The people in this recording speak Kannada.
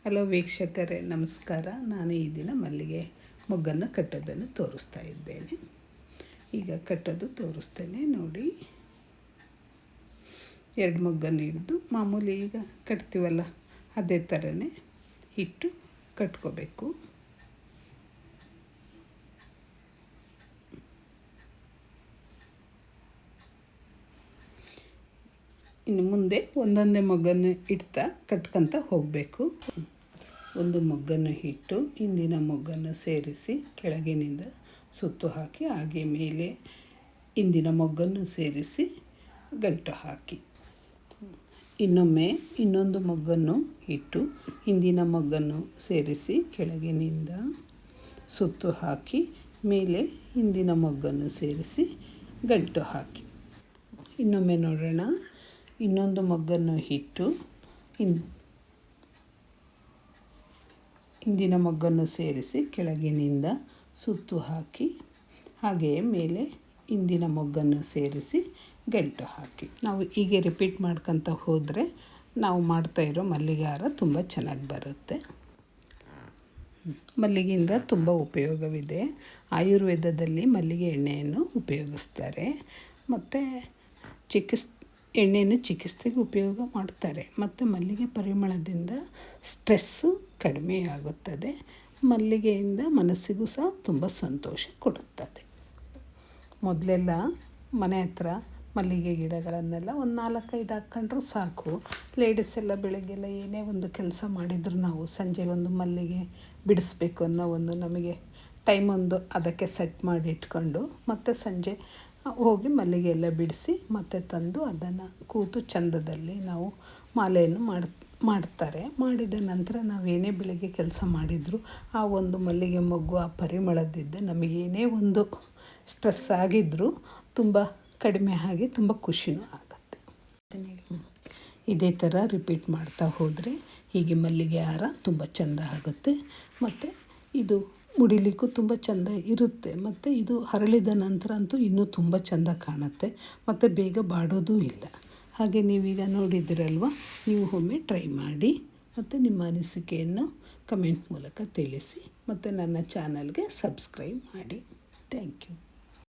ಹಲೋ ವೀಕ್ಷಕರೇ, ನಮಸ್ಕಾರ. ನಾನು ಈ ದಿನ ಮಲ್ಲಿಗೆ ಮೊಗ್ಗನ್ನು ಕಟ್ಟೋದನ್ನು ತೋರಿಸ್ತಾ ಇದ್ದೇನೆ. ಈಗ ಕಟ್ಟೋದು ತೋರಿಸ್ತೇನೆ ನೋಡಿ. 2 ಮೊಗ್ಗನ್ನು ಹಿಡಿದು ಮಾಮೂಲಿ ಈಗ ಕಟ್ತೀವಲ್ಲ ಅದೇ ಥರನೇ ಇಟ್ಟು ಕಟ್ಕೋಬೇಕು. ಇನ್ನು ಮುಂದೆ ಒಂದೊಂದೇ ಮೊಗ್ಗನ್ನು ಇಡ್ತಾ ಕಟ್ಕೊತ ಹೋಗಬೇಕು. ಒಂದು ಮೊಗ್ಗನ್ನು ಇಟ್ಟು ಹಿಂದಿನ ಮೊಗ್ಗನ್ನು ಸೇರಿಸಿ ಕೆಳಗಿನಿಂದ ಸುತ್ತು ಹಾಕಿ, ಹಾಗೆ ಮೇಲೆ ಹಿಂದಿನ ಮೊಗ್ಗನ್ನು ಸೇರಿಸಿ ಗಂಟು ಹಾಕಿ, ಇನ್ನೊಮ್ಮೆ ಇನ್ನೊಂದು ಮೊಗ್ಗನ್ನು ಇಟ್ಟು ಹಿಂದಿನ ಮೊಗ್ಗನ್ನು ಸೇರಿಸಿ ಕೆಳಗಿನಿಂದ ಸುತ್ತು ಹಾಕಿ, ಮೇಲೆ ಹಿಂದಿನ ಮೊಗ್ಗನ್ನು ಸೇರಿಸಿ ಗಂಟು ಹಾಕಿ. ಇನ್ನೊಮ್ಮೆ ನೋಡೋಣ. ಇನ್ನೊಂದು ಮೊಗ್ಗನ್ನು ಇಟ್ಟು ಹಿಂದಿನ ಮೊಗ್ಗನ್ನು ಸೇರಿಸಿ ಕೆಳಗಿನಿಂದ ಸುತ್ತು ಹಾಕಿ, ಹಾಗೆಯೇ ಮೇಲೆ ಹಿಂದಿನ ಮೊಗ್ಗನ್ನು ಸೇರಿಸಿ ಗಂಟು ಹಾಕಿ. ನಾವು ಹೀಗೆ ರಿಪೀಟ್ ಮಾಡ್ಕೊತ ಹೋದರೆ ನಾವು ಮಾಡ್ತಾಯಿರೋ ಮಲ್ಲಿಗೆ ಹಾರ ತುಂಬ ಚೆನ್ನಾಗಿ ಬರುತ್ತೆ. ಮಲ್ಲಿಗೆಯಿಂದ ತುಂಬ ಉಪಯೋಗವಿದೆ. ಆಯುರ್ವೇದದಲ್ಲಿ ಮಲ್ಲಿಗೆ ಎಣ್ಣೆಯನ್ನು ಉಪಯೋಗಿಸ್ತಾರೆ, ಮತ್ತು ಎಣ್ಣೆಯನ್ನು ಚಿಕಿತ್ಸೆಗೆ ಉಪಯೋಗ ಮಾಡ್ತಾರೆ. ಮತ್ತು ಮಲ್ಲಿಗೆ ಪರಿಮಳದಿಂದ ಸ್ಟ್ರೆಸ್ಸು ಕಡಿಮೆಯಾಗುತ್ತದೆ. ಮಲ್ಲಿಗೆಯಿಂದ ಮನಸ್ಸಿಗೂ ಸಹ ತುಂಬ ಸಂತೋಷ ಕೊಡುತ್ತದೆ. ಮೊದಲೆಲ್ಲ ಮನೆ ಹತ್ರ ಮಲ್ಲಿಗೆ ಗಿಡಗಳನ್ನೆಲ್ಲ ಒಂದು 4-5 ಹಾಕ್ಕೊಂಡ್ರೂ ಸಾಕು. ಲೇಡೀಸ್ ಎಲ್ಲ ಬೆಳಗ್ಗೆಲ್ಲ ಏನೇ ಒಂದು ಕೆಲಸ ಮಾಡಿದರೂ ನಾವು ಸಂಜೆಗೊಂದು ಮಲ್ಲಿಗೆ ಬಿಡಿಸ್ಬೇಕು ಅನ್ನೋ ಒಂದು ನಮಗೆ ಟೈಮ್ ಒಂದು ಅದಕ್ಕೆ ಸೆಟ್ ಮಾಡಿ ಇಟ್ಕೊಂಡು, ಮತ್ತು ಸಂಜೆ ಹೋಗಿ ಮಲ್ಲಿಗೆ ಎಲ್ಲ ಬಿಡಿಸಿ ಮತ್ತೆ ತಂದು ಅದನ್ನು ಕೂತು ಚಂದದಲ್ಲಿ ನಾವು ಮಾಲೆಯನ್ನು ಮಾಡ್ತಾರೆ. ಮಾಡಿದ ನಂತರ ನಾವೇನೇ ಬೆಳಗ್ಗೆ ಕೆಲಸ ಮಾಡಿದರೂ ಆ ಒಂದು ಮಲ್ಲಿಗೆ ಮೊಗ್ಗು ಆ ಪರಿಮಳದಿದ್ದ ನಮಗೇನೇ ಒಂದು ಸ್ಟ್ರೆಸ್ ಆಗಿದ್ದರೂ ತುಂಬ ಕಡಿಮೆ ಆಗಿ ತುಂಬ ಖುಷಿನೂ ಆಗುತ್ತೆ. ಇದೇ ಥರ ರಿಪೀಟ್ ಮಾಡ್ತಾ ಹೋದರೆ ಹೀಗೆ ಮಲ್ಲಿಗೆ ಹಾರ ತುಂಬ ಚೆಂದ ಆಗುತ್ತೆ. ಮತ್ತು ಇದು ಮುಡಿಲಿಕ್ಕೂ ತುಂಬ ಚೆಂದ ಇರುತ್ತೆ. ಮತ್ತು ಇದು ಹರಳಿದ ನಂತರ ಅಂತೂ ಇನ್ನೂ ತುಂಬ ಚೆಂದ ಕಾಣುತ್ತೆ, ಮತ್ತು ಬೇಗ ಬಾಡೋದೂ ಇಲ್ಲ. ಹಾಗೆ ನೀವೀಗ ನೋಡಿದಿರಲ್ವ, ನೀವು ಒಮ್ಮೆ ಟ್ರೈ ಮಾಡಿ, ಮತ್ತು ನಿಮ್ಮ ಅನಿಸಿಕೆಯನ್ನು ಕಮೆಂಟ್ ಮೂಲಕ ತಿಳಿಸಿ, ಮತ್ತು ನನ್ನ ಚಾನಲ್ಗೆ ಸಬ್ಸ್ಕ್ರೈಬ್ ಮಾಡಿ. Thank you.